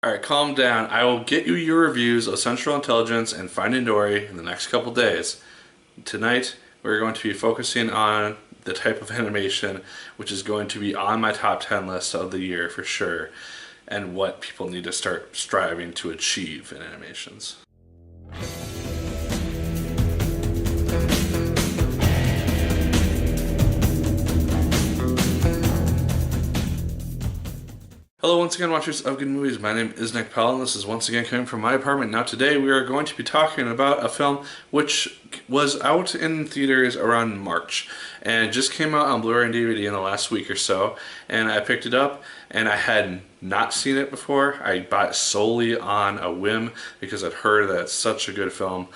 Alright, calm down. I will get you your reviews of Central Intelligence and Finding Dory in the next couple days. Tonight, we're going to be focusing on the type of animation which is going to be on my top 10 list of the year for sure, and what people need to start striving to achieve in animations. Hello once again, watchers of good movies. My name is Nick Pell and this is once again coming from my apartment. Now today we are going to be talking about a film which was out in theaters around March and it just came out on Blu-ray and DVD in the last week or so, and I picked it up and I had not seen it before. I bought it solely on a whim because I'd heard that it's such a good film.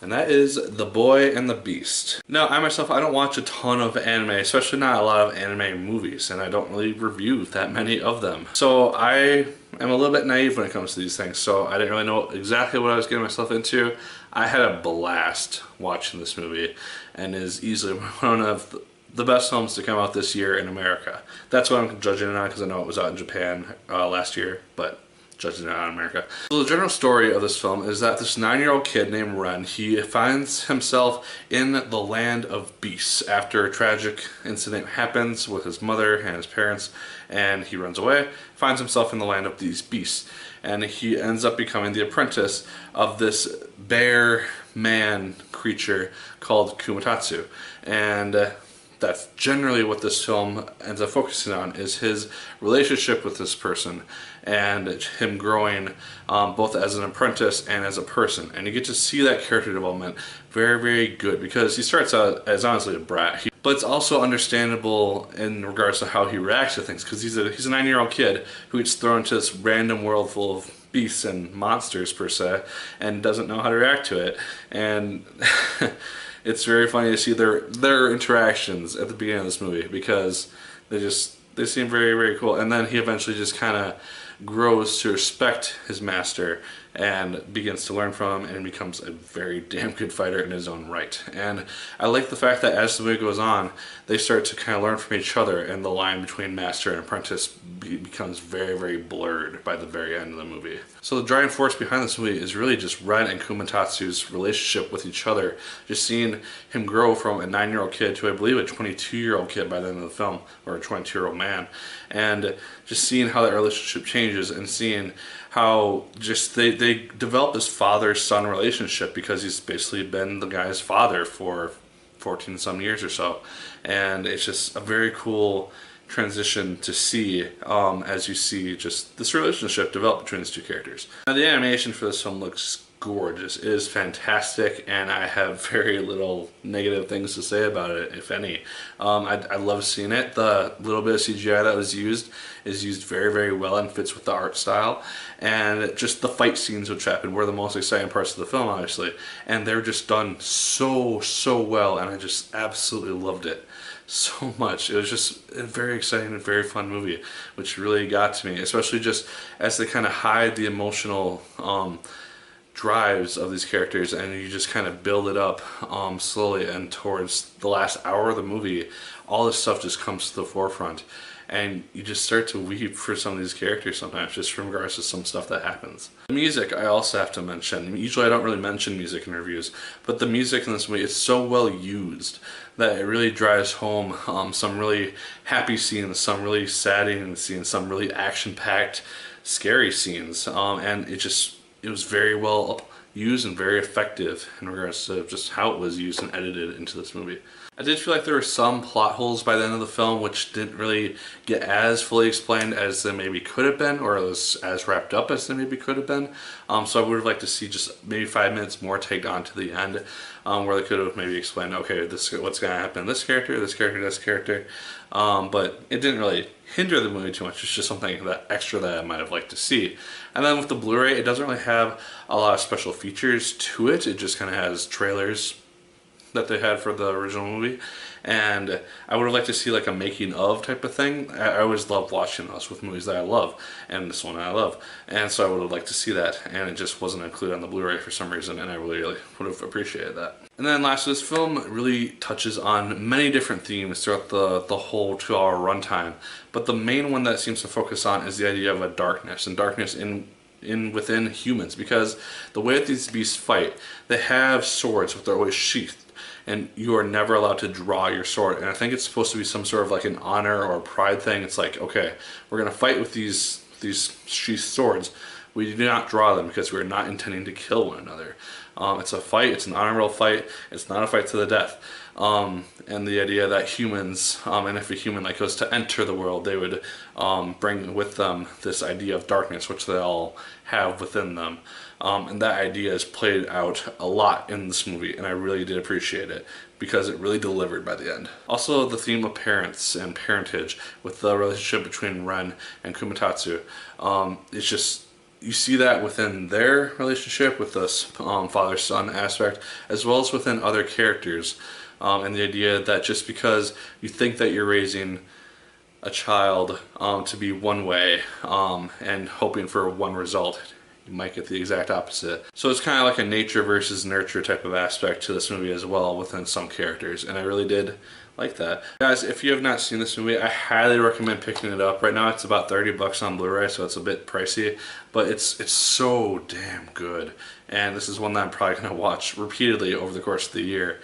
And that is The Boy and the Beast. Now, I myself, I don't watch a ton of anime, especially not a lot of anime movies, and I don't really review that many of them. So I am a little bit naive when it comes to these things, so I didn't really know exactly what I was getting myself into. I had a blast watching this movie, and is easily one of the best films to come out this year in America. That's what I'm judging it on, because I know it was out in Japan last year, but judging it on America. So the general story of this film is that this 9-year-old kid named Ren, he finds himself in the land of beasts after a tragic incident happens with his mother and his parents, and he runs away, finds himself in the land of these beasts, and he ends up becoming the apprentice of this bear man creature called Kumatatsu. And that's generally what this film ends up focusing on, is his relationship with this person and him growing both as an apprentice and as a person. And you get to see that character development very, very good, because he starts out as honestly a brat. But it's also understandable in regards to how he reacts to things, because he's a 9-year-old kid who gets thrown into this random world full of beasts and monsters per se, and doesn't know how to react to it. And it's very funny to see their interactions at the beginning of this movie, because they seem very, very cool. And then he eventually just kind of grows to respect his master and begins to learn from him, and becomes a very damn good fighter in his own right. And I like the fact that as the movie goes on, they start to kind of learn from each other, and the line between master and apprentice becomes very, very blurred by the very end of the movie. So the driving force behind this movie is really just Ren and Kumatatsu's relationship with each other. Just seeing him grow from a 9-year-old kid to, I believe, a 22-year-old kid by the end of the film, or a 22-year-old man. And just seeing how that relationship changes, and seeing how just they develop this father-son relationship, because he's basically been the guy's father for 14 some years or so. And it's just a very cool transition to see as you see just this relationship develop between these two characters. Now, the animation for this film looks gorgeous. It is fantastic, and I have very little negative things to say about it, if any. I love seeing it. The little bit of CGI that was used is used very, very well and fits with the art style. And just the fight scenes which happen were the most exciting parts of the film, obviously. And they're just done so, so well, and I just absolutely loved it so much. It was just a very exciting and very fun movie, which really got to me, especially just as they kind of hide the emotional drives of these characters, and you just kind of build it up slowly, and towards the last hour of the movie, all this stuff just comes to the forefront, and you just start to weep for some of these characters sometimes, just in regards to some stuff that happens. The music I also have to mention. Usually I don't really mention music in reviews, but the music in this movie is so well used that it really drives home some really happy scenes, some really saddening scenes, some really action-packed, scary scenes, and it was very well used and very effective in regards to just how it was used and edited into this movie. I did feel like there were some plot holes by the end of the film which didn't really get as fully explained as they maybe could have been, or as wrapped up as they maybe could have been. So I would have liked to see just maybe 5 minutes more tagged on to the end, where they could have maybe explained, okay, this is what's going to happen to this character, this character, this character. But it didn't really hinder the movie too much. It's just something that extra that I might have liked to see. And then with the Blu-ray, it doesn't really have a lot of special features to it. It just kind of has trailers that they had for the original movie, and I would have liked to see like a making of type of thing. I always love watching those with movies that I love, and this one I love, and so I would have liked to see that, and it just wasn't included on the Blu-ray for some reason, and I really would have appreciated that. And then lastly, this film really touches on many different themes throughout the whole 2-hour runtime, but the main one that it seems to focus on is the idea of a darkness, and darkness in within humans, because the way that these beasts fight, they have swords, but they're always sheathed. And you are never allowed to draw your sword. And I think it's supposed to be some sort of like an honor or pride thing. It's like, okay, we're gonna fight with these sheathed swords. We do not draw them because we're not intending to kill one another. It's a fight. It's an honorable fight. It's not a fight to the death. And the idea that humans, and if a human like goes to enter the world, they would bring with them this idea of darkness, which they all have within them. And that idea is played out a lot in this movie, and I really did appreciate it because it really delivered by the end. Also, the theme of parents and parentage with the relationship between Ren and Kumatatsu. It's just, you see that within their relationship with this father-son aspect, as well as within other characters. And the idea that just because you think that you're raising a child to be one way and hoping for one result, you might get the exact opposite. So it's kind of like a nature versus nurture type of aspect to this movie as well within some characters, and I really did like that. Guys, if you have not seen this movie, I highly recommend picking it up. Right now it's about 30 bucks on Blu-ray, so it's a bit pricey, but it's so damn good. And this is one that I'm probably going to watch repeatedly over the course of the year.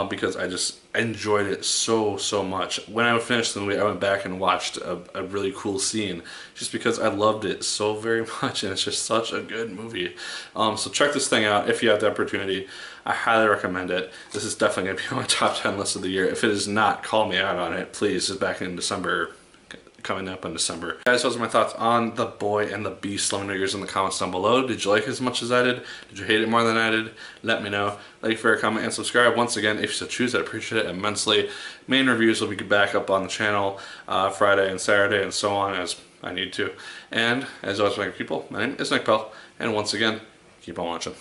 Because I just enjoyed it so much. When I finished the movie, I went back and watched a really cool scene just because I loved it so very much, and it's just such a good movie. So check this thing out if you have the opportunity. I highly recommend it. This is definitely going to be on my top 10 list of the year. If it is not, call me out on it, please. It's back in December. Coming up in December. Guys, those are my thoughts on The Boy and the Beast. Let me know yours in the comments down below. Did you like it as much as I did? Did you hate it more than I did? Let me know. Like, favorite, comment, and subscribe. Once again, if you so choose, I'd appreciate it immensely. Main reviews will be back up on the channel Friday and Saturday and so on as I need to. And as always, my people, my name is Nick Pell, and once again, keep on watching.